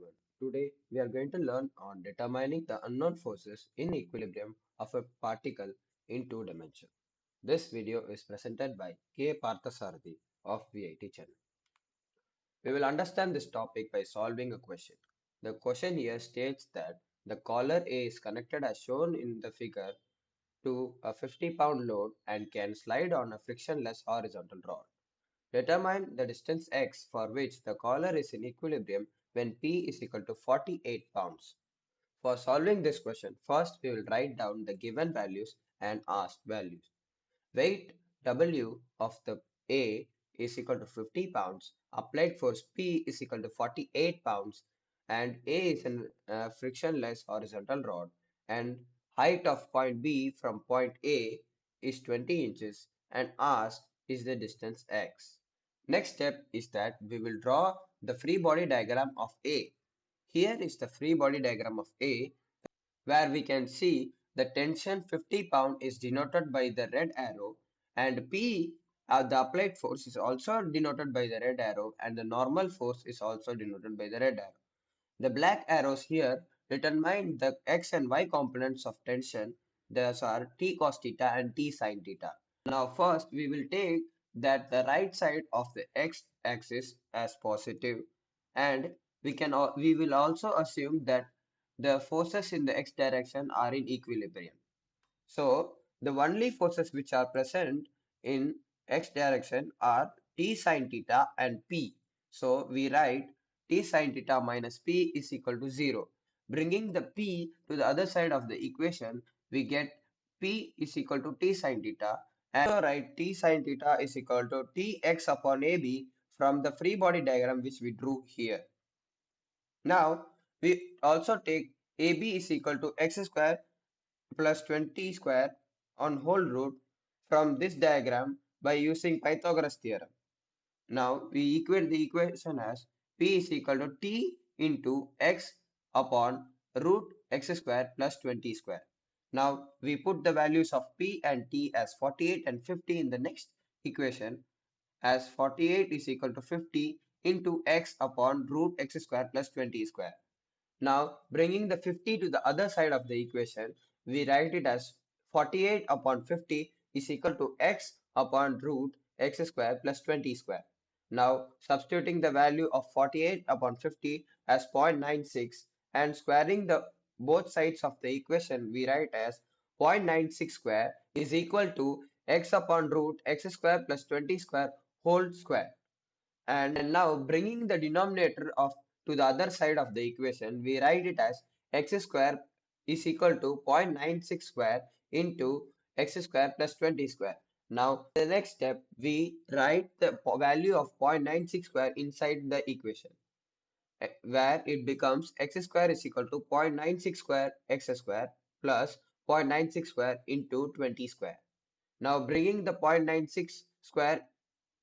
everyone. Today we are going to learn on determining the unknown forces in equilibrium of a particle in two dimensions. This video is presented by K. Parthasarathi of VIT Chennai. We will understand this topic by solving a question. The question here states that the collar A is connected as shown in the figure to a 50-pound load and can slide on a frictionless horizontal rod. Determine the distance x for which the collar is in equilibrium when P is equal to 48 pounds. For solving this question, first we will write down the given values and asked values. Weight W of the A is equal to 50 pounds, applied force P is equal to 48 pounds, and A is a frictionless horizontal rod, and height of point B from point A is 20 inches, and asked is the distance x. Next step is that we will draw the free body diagram of A. Here is the free body diagram of A, where we can see the tension 50 pound is denoted by the red arrow, and P, the applied force, is also denoted by the red arrow, and the normal force is also denoted by the red arrow. The black arrows here determine the x and y components of tension. Those are T cos theta and T sin theta. Now first we will take that the right side of the x axis as positive, and we will also assume that the forces in the x direction are in equilibrium. So the only forces which are present in x direction are T sin theta and P. So we write T sin theta minus P is equal to 0. Bringing the P to the other side of the equation, we get P is equal to T sin theta, and also write T sin theta is equal to Tx upon AB from the free body diagram which we drew here. Now we also take AB is equal to x square plus 20 square on whole root from this diagram by using Pythagoras theorem. Now we equate the equation as P is equal to T into x upon root x square plus 20 square. Now we put the values of P and T as 48 and 50 in the next equation, as 48 is equal to 50 into x upon root x square plus 20 square. Now, bringing the 50 to the other side of the equation, we write it as 48 upon 50 is equal to x upon root x square plus 20 square. Now, substituting the value of 48 upon 50 as 0.96 and squaring the both sides of the equation, we write as 0.96 square is equal to x upon root x square plus 20 square whole square. And now bringing the denominator of to the other side of the equation, we write it as x square is equal to 0.96 square into x square plus 20 square. Now the next step, we write the value of 0.96 square inside the equation, where it becomes x square is equal to 0.96 square x square plus 0.96 square into 20 square. Now bringing the 0.96 square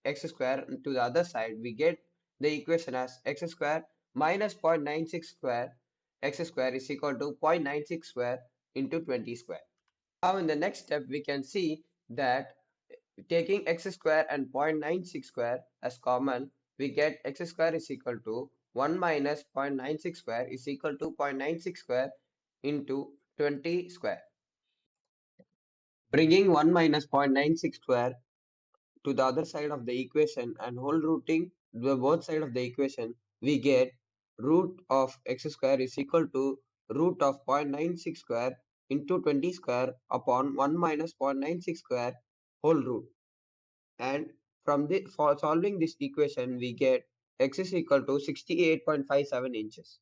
x square to the other side, we get the equation as x square minus 0.96 square x square is equal to 0.96 square into 20 square. Now in the next step, we can see that taking x square and 0.96 square as common, we get x square is equal to 1 minus 0.96 square is equal to 0.96 square into 20 square. Bringing 1 minus 0.96 square to the other side of the equation and whole rooting the both side of the equation, we get root of x square is equal to root of 0.96 square into 20 square upon 1 minus 0.96 square whole root. And for solving this equation, we get x is equal to 68.57 inches.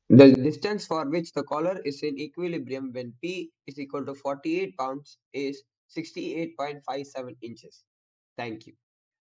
The distance for which the collar is in equilibrium when P is equal to 48 pounds is 68.57 inches. Thank you.